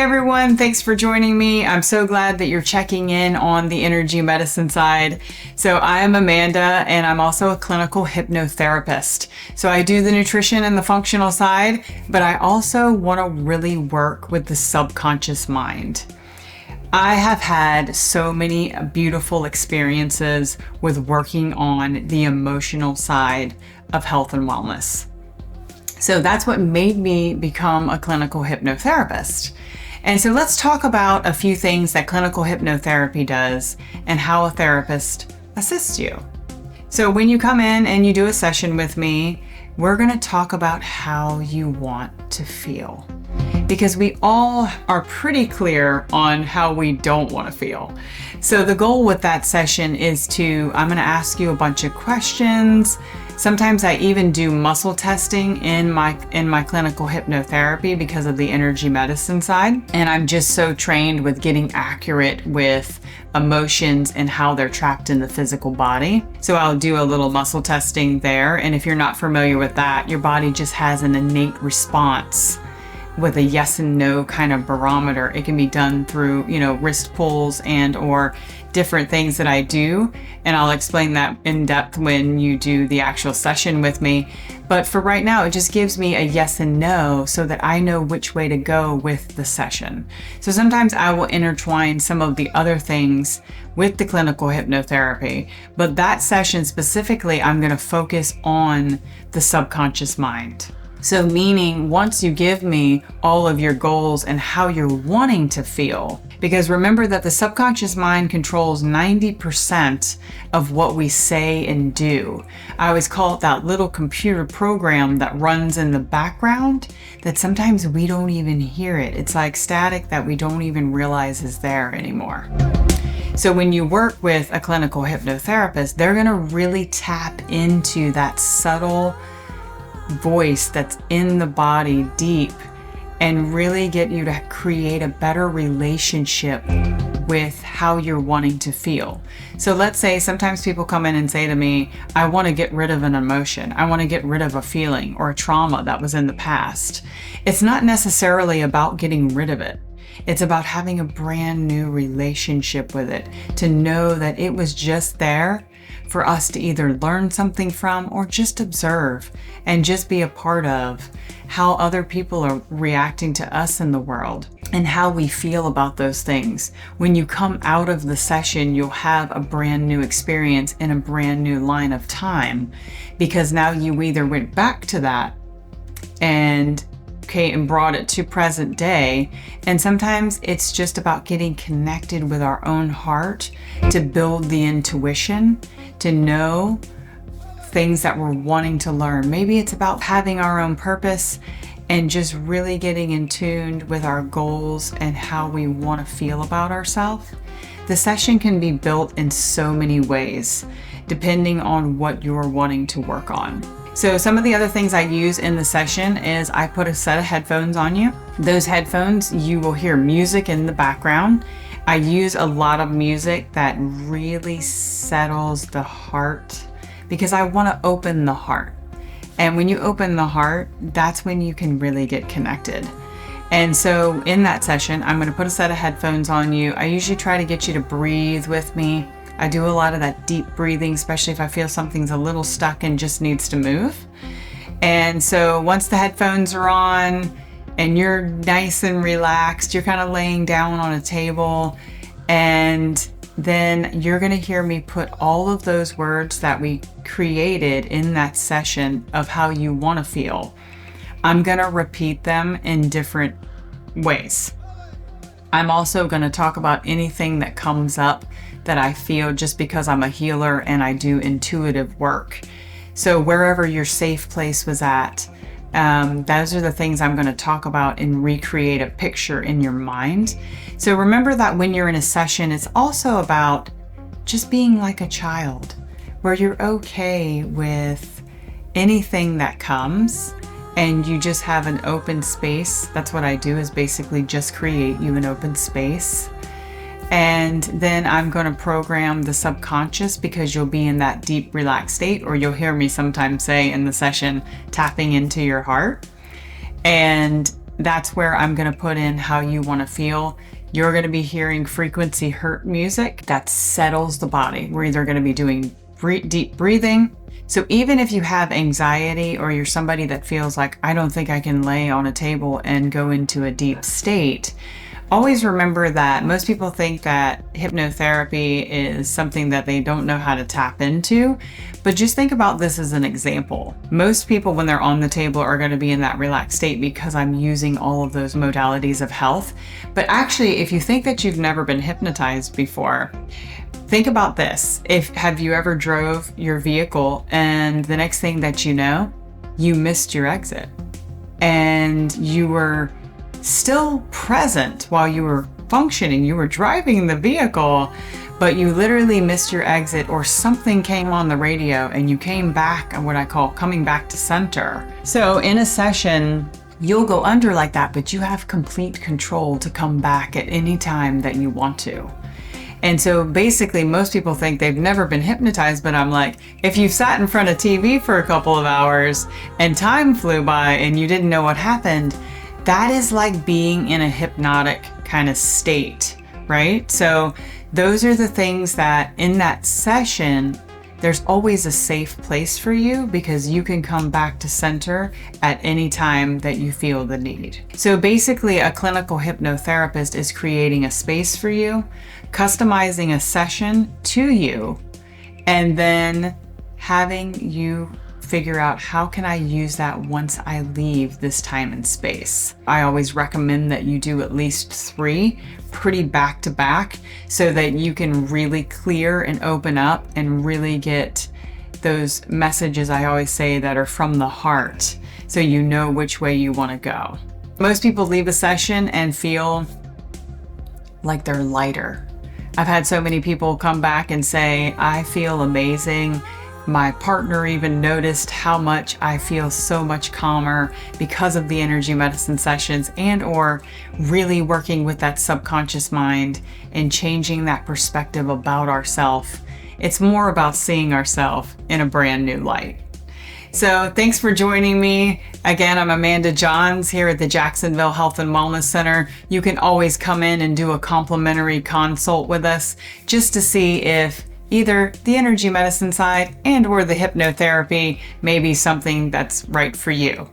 everyone, thanks for joining me. I'm so glad that you're checking in on the energy medicine side. So I am Amanda, and I'm also a clinical hypnotherapist. So I do the nutrition and the functional side, but I also want to really work with the subconscious mind. I have had so many beautiful experiences with working on the emotional side of health and wellness. So that's what made me become a clinical hypnotherapist. And so let's talk about a few things that clinical hypnotherapy does and how a therapist assists you. So when you come in and you do a session with me, we're going to talk about how you want to feel. Because we all are pretty clear on how we don't want to feel. So the goal with that session is I'm going to ask you a bunch of questions. Sometimes I even do muscle testing in my clinical hypnotherapy because of the energy medicine side. And I'm just so trained with getting accurate with emotions and how they're trapped in the physical body. So I'll do a little muscle testing there. And if you're not familiar with that, your body just has an innate response with a yes and no kind of barometer. It can be done through, wrist pulls and or different things that I do. And I'll explain that in depth when you do the actual session with me. But for right now, it just gives me a yes and no so that I know which way to go with the session. So sometimes I will intertwine some of the other things with the clinical hypnotherapy, but that session specifically, I'm going to focus on the subconscious mind. So meaning once you give me all of your goals and how you're wanting to feel, because remember that the subconscious mind controls 90% of what we say and do. I always call it that little computer program that runs in the background that sometimes we don't even hear it. It's like static that we don't even realize is there anymore. So when you work with a clinical hypnotherapist, they're going to really tap into that subtle voice that's in the body deep and really get you to create a better relationship with how you're wanting to feel. So let's say sometimes people come in and say to me, I want to get rid of an emotion. I want to get rid of a feeling or a trauma that was in the past. It's not necessarily about getting rid of it. It's about having a brand new relationship with it, to know that it was just there for us to either learn something from or just observe and just be a part of how other people are reacting to us in the world and how we feel about those things. When you come out of the session, you'll have a brand new experience in a brand new line of time, because now you either went back to that and brought it to present day. And sometimes it's just about getting connected with our own heart to build the intuition, to know things that we're wanting to learn. Maybe it's about having our own purpose and just really getting in tune with our goals and how we want to feel about ourselves. The session can be built in so many ways, depending on what you're wanting to work on. So some of the other things I use in the session is I put a set of headphones on you. Those headphones, you will hear music in the background. I use a lot of music that really settles the heart, because I want to open the heart. And when you open the heart, that's when you can really get connected. And so in that session, I'm going to put a set of headphones on you. I usually try to get you to breathe with me. I do a lot of that deep breathing, especially if I feel something's a little stuck and just needs to move. And so once the headphones are on and you're nice and relaxed, you're kind of laying down on a table, and then you're going to hear me put all of those words that we created in that session of how you want to feel. I'm going to repeat them in different ways. I'm also going to talk about anything that comes up that I feel, just because I'm a healer and I do intuitive work. So wherever your safe place was at, those are the things I'm going to talk about and recreate a picture in your mind. So remember that when you're in a session, it's also about just being like a child, where you're okay with anything that comes and you just have an open space. That's what I do, is basically just create you an open space. And then I'm going to program the subconscious, because you'll be in that deep relaxed state, or you'll hear me sometimes say in the session, tapping into your heart. And that's where I'm going to put in how you want to feel. You're going to be hearing frequency hurt music that settles the body. We're either going to be doing deep breathing. So even if you have anxiety or you're somebody that feels like, I don't think I can lay on a table and go into a deep state, always remember that most people think that hypnotherapy is something that they don't know how to tap into, but just think about this as an example. Most people, when they're on the table, are going to be in that relaxed state because I'm using all of those modalities of health. But actually, if you think that you've never been hypnotized before, think about this. Have you ever drove your vehicle and the next thing that you know, you missed your exit and you were still present while you were functioning, you were driving the vehicle, but you literally missed your exit, or something came on the radio and you came back, what I call coming back to center. So in a session, you'll go under like that, but you have complete control to come back at any time that you want to. And so basically most people think they've never been hypnotized, but I'm like, if you've sat in front of TV for a couple of hours and time flew by and you didn't know what happened, that is like being in a hypnotic kind of state, right? So those are the things that in that session, there's always a safe place for you because you can come back to center at any time that you feel the need. So basically, a clinical hypnotherapist is creating a space for you, customizing a session to you, and then having you figure out how can I use that once I leave this time and space. I always recommend that you do at least 3 pretty back to back so that you can really clear and open up and really get those messages, I always say, that are from the heart, so you know which way you want to go. Most people leave a session and feel like they're lighter. I've had so many people come back and say, I feel amazing. My partner even noticed how much I feel so much calmer because of the energy medicine sessions, and or really working with that subconscious mind and changing that perspective about ourselves. It's more about seeing ourselves in a brand new light. So thanks for joining me. Again, I'm Amanda Johns here at the Jacksonville Health and Wellness Center. You can always come in and do a complimentary consult with us just to see if either the energy medicine side and or the hypnotherapy may be something that's right for you.